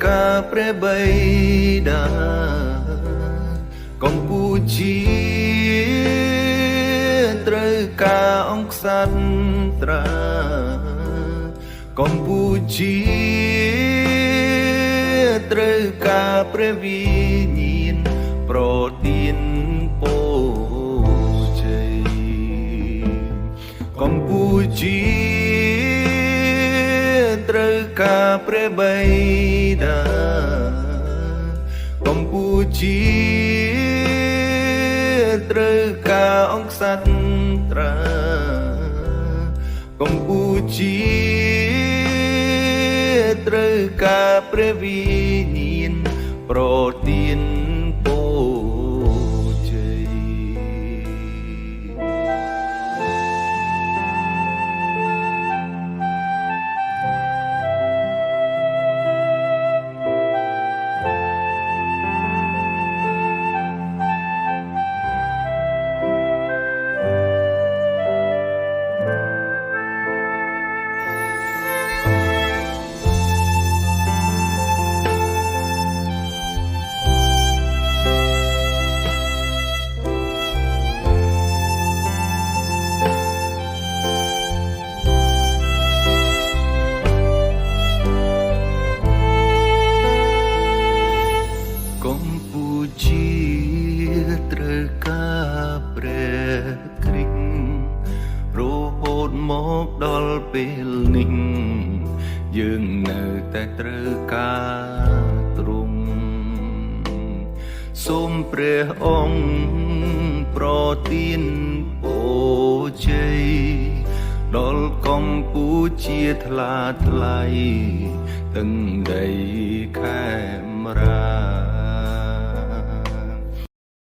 ការព្រះបិតាកម្ពុជាត្រូវការអង្គក្សត្រាកម្ពុជាត្រូវការព្រះវិញ្ញាណប្រទានពរជ័យកម្ពុជាត្រូវការព្រះបិតាកម្ពុជាត្រូវការអង្គក្សត្រាកម្ពុជាត្រូវការព្រះវិញ្ញាណប្រទានពរជ័យកម្ពុជាត្រូវការព្រះគ្រីស្ទរហូតមកដល់ពេលនេះយើងនៅតែត្រូវការទ្រង់សូមព្រះអង្គប្រទានពរជ័យដល់កម្ពុជាថ្លាថ្លៃទាំងដីខេមរា